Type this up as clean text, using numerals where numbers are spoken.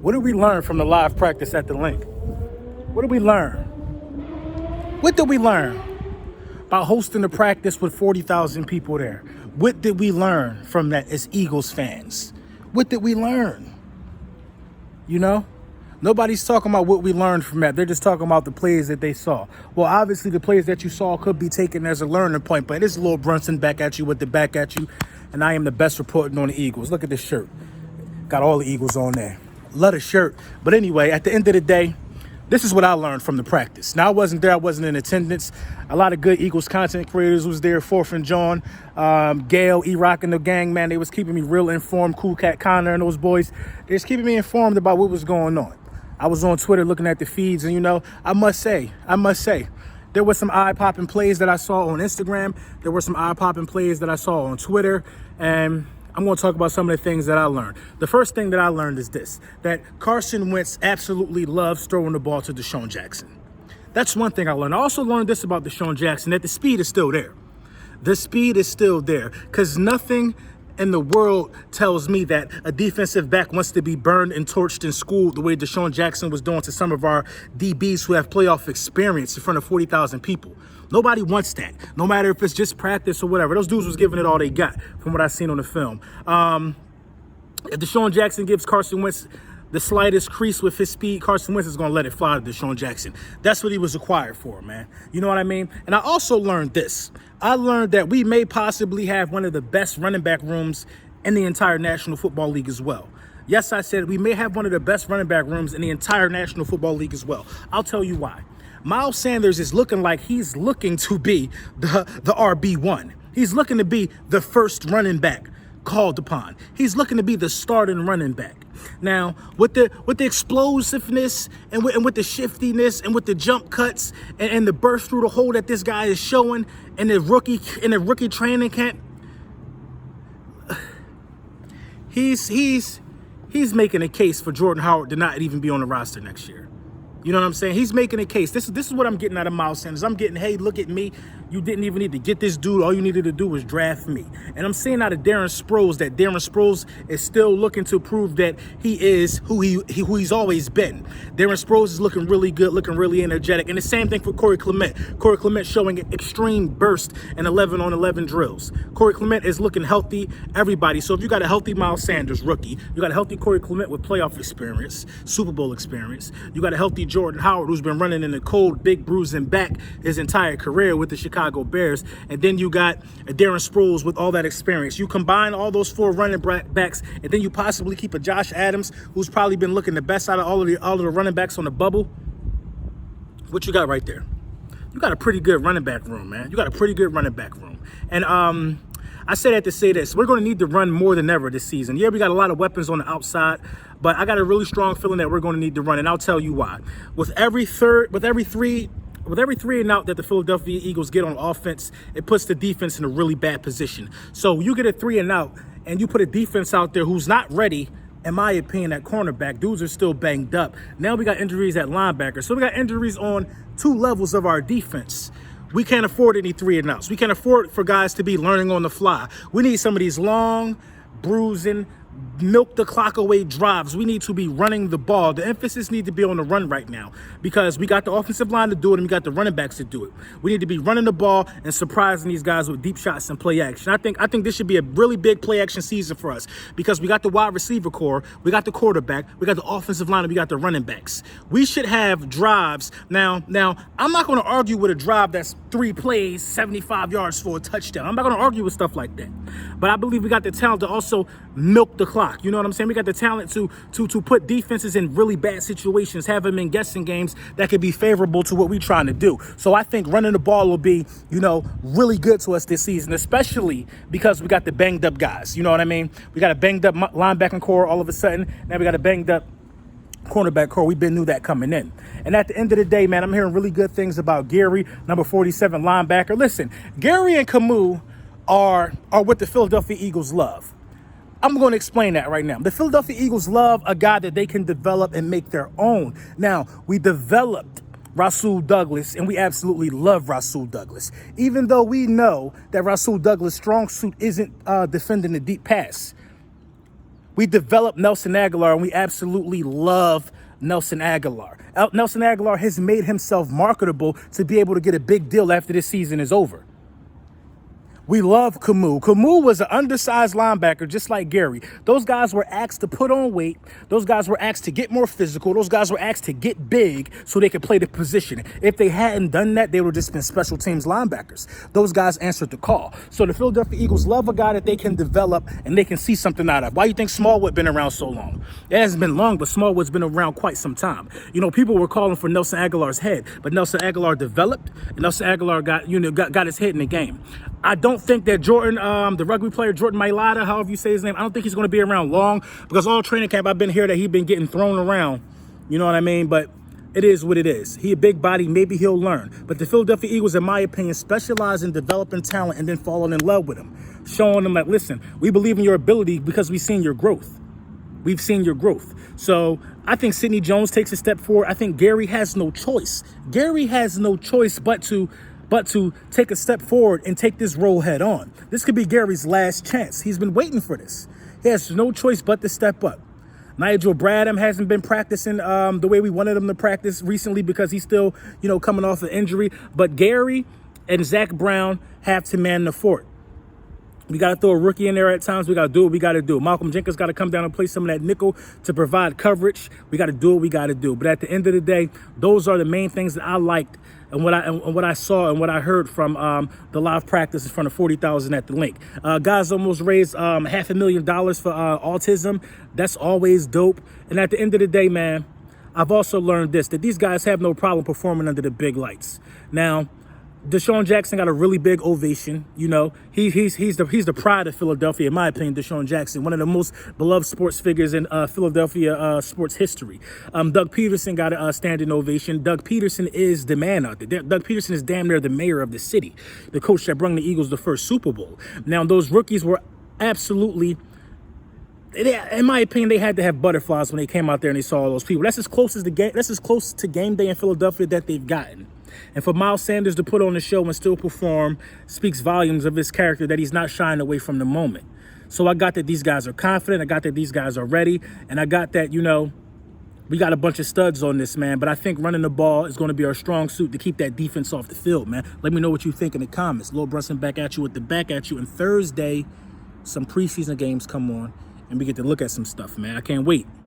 What did we learn from the live practice at the Linc? What did we learn? What did we learn about hosting a practice with 40,000 people there? What did we learn from that as Eagles fans? What did we learn? You know? Nobody's talking about what we learned from that. They're just talking about the plays that they saw. Well, obviously, the plays that you saw could be taken as a learning point, but it's Lil Brunson back at you with the back at you, and I am the best reporting on the Eagles. Look at this shirt. Got all the Eagles on there. Love the shirt. But anyway, at the end of the day, this is what I learned from the practice. Now, I wasn't there. I wasn't in attendance. A lot of good Eagles content creators was there. Fourth and John, Gail, E-Rock, and the gang, man. They was keeping me real informed. Cool Cat Connor and those boys. They was keeping me informed about what was going on. I was on Twitter looking at the feeds, and, you know, I must say, there were some eye-popping plays that I saw on Instagram. There were some eye-popping plays that I saw on Twitter, and I'm going to talk about some of the things that I learned. The first thing that I learned is this, that Carson Wentz absolutely loves throwing the ball to Deshaun Jackson. That's one thing I learned. I also learned this about Deshaun Jackson, that the speed is still there. The speed is still there, because nothing in the world tells me that a defensive back wants to be burned and torched and schooled the way Deshaun Jackson was doing to some of our DBs who have playoff experience in front of 40,000 people. Nobody wants that, no matter if it's just practice or whatever. Those dudes was giving it all they got from what I've seen on the film. If Deshaun Jackson gives Carson Wentz the slightest crease with his speed, Carson Wentz is going to let it fly to Deshaun Jackson. That's what he was acquired for, man. You know what I mean? And I also learned this. I learned that we may possibly have one of the best running back rooms in the entire National Football League as well. Yes, I said we may have one of the best running back rooms in the entire National Football League as well. I'll tell you why. Miles Sanders is looking like he's looking to be the RB1. He's looking to be the first running back called upon. He's looking to be the starting running back. Now, with the explosiveness and with the shiftiness and with the jump cuts and the burst through the hole that this guy is showing in the rookie training camp, he's making a case for Jordan Howard to not even be on the roster next year. You know what I'm saying? He's making a case. This is what I'm getting out of Miles Sanders. I'm getting, hey, look at me. You didn't even need to get this dude. All you needed to do was draft me. And I'm seeing out of Darren Sproles that Darren Sproles is still looking to prove that he is who he's always been. Darren Sproles is looking really good, looking really energetic. And the same thing for Corey Clement. Corey Clement showing an extreme burst in 11-on-11 drills. Corey Clement is looking healthy, everybody. So if you got a healthy Miles Sanders, rookie, you got a healthy Corey Clement with playoff experience, Super Bowl experience, you got a healthy Jordan Howard who's been running in the cold, big bruising back his entire career with the Chicago Bears, and then you got Darren Sproles with all that experience. You combine all those four running backs, and then you possibly keep a Josh Adams who's probably been looking the best out of all of the running backs on the bubble. What you got right there? You got a pretty good running back room, man. You got a pretty good running back room. And I say that to say this. We're going to need to run more than ever this season. Yeah, we got a lot of weapons on the outside, but I got a really strong feeling that we're going to need to run, and I'll tell you why. With every three and out that the Philadelphia Eagles get on offense, it puts the defense in a really bad position. So you get a 3 and out, and you put a defense out there who's not ready, in my opinion, at cornerback. Dudes are still banged up. Now we got injuries at linebacker. So we got injuries on 2 levels of our defense. We can't afford any 3 and outs. We can't afford for guys to be learning on the fly. We need some of these long, bruising, milk the clock away drives. We need to be running the ball. The emphasis needs to be on the run right now because we got the offensive line to do it and we got the running backs to do it. We need to be running the ball and surprising these guys with deep shots and play action. I think this should be a really big play action season for us because we got the wide receiver core, we got the quarterback, we got the offensive line, and we got the running backs. We should have drives. Now I'm not going to argue with a drive that's 3 plays, 75 yards for a touchdown. I'm not going to argue with stuff like that. But I believe we got the talent to also milk the clock. You know what I'm saying? We got the talent to put defenses in really bad situations, have them in guessing games that could be favorable to what we're trying to do. So I think running the ball will be, really good to us this season, especially because we got the banged up guys. You know what I mean? We got a banged up linebacking core all of a sudden. Now we got a banged up cornerback core. We've been knew that coming in. And at the end of the day, man, I'm hearing really good things about Gary, number 47 linebacker. Listen, Gary and Camus are what the Philadelphia Eagles love. I'm going to explain that right now. The Philadelphia Eagles love a guy that they can develop and make their own. Now, we developed Rasul Douglas, and we absolutely love Rasul Douglas, even though we know that Rasul Douglas' strong suit isn't defending the deep pass. We developed Nelson Aguilar, and we absolutely love Nelson Aguilar. Nelson Aguilar has made himself marketable to be able to get a big deal after this season is over. We love Camus. Camus was an undersized linebacker, just like Gary. Those guys were asked to put on weight. Those guys were asked to get more physical. Those guys were asked to get big so they could play the position. If they hadn't done that, they would have just been special teams linebackers. Those guys answered the call. So the Philadelphia Eagles love a guy that they can develop and they can see something out of. Why do you think Smallwood been around so long? It hasn't been long, but Smallwood's been around quite some time. You know, people were calling for Nelson Aguilar's head, but Nelson Aguilar developed, and Nelson Aguilar got his head in the game. I don't think that Jordan, the rugby player Jordan Mailata, however you say his name, I don't think he's going to be around long, because all training camp I've been here that he's been getting thrown around. You know what I mean? But it is what it is. He a big body. Maybe he'll learn. But the Philadelphia Eagles, in my opinion, specialize in developing talent and then falling in love with them, showing them like, listen, we believe in your ability because we've seen your growth. We've seen your growth. So I think Sidney Jones takes a step forward. I think Gary has no choice. Gary has no choice but to take a step forward and take this role head on. This could be Gary's last chance. He's been waiting for this. He has no choice but to step up. Nigel Bradham hasn't been practicing the way we wanted him to practice recently because he's still, coming off an injury. But Gary and Zach Brown have to man the fort. We got to throw a rookie in there at times. We got to do what we got to do. Malcolm Jenkins got to come down and play some of that nickel to provide coverage. We got to do what we got to do. But at the end of the day, those are the main things that I liked and what I saw and what I heard from the live practice in front of 40,000 at the Linc. Guys almost raised $500,000 for autism. That's always dope. And at the end of the day, man, I've also learned this, that these guys have no problem performing under the big lights. Now, Deshaun Jackson got a really big ovation. He's the pride of Philadelphia, in my opinion. Deshaun Jackson, one of the most beloved sports figures in Philadelphia sports history. Doug Peterson got a standing ovation. Doug Peterson is the man out there. Doug Peterson is damn near the mayor of the city, the coach that brought the Eagles the first Super Bowl. Now, those rookies were absolutely, in my opinion, they had to have butterflies when they came out there and they saw all those people. That's as close to game day in Philadelphia that they've gotten. And for Miles Sanders to put on the show and still perform speaks volumes of his character, that he's not shying away from the moment. So I got that these guys are confident. I got that these guys are ready. And I got that, we got a bunch of studs on this, man. But I think running the ball is going to be our strong suit to keep that defense off the field, man. Let me know what you think in the comments. Lil Brunson back at you with the back at you. And Thursday, some preseason games come on, and we get to look at some stuff, man. I can't wait.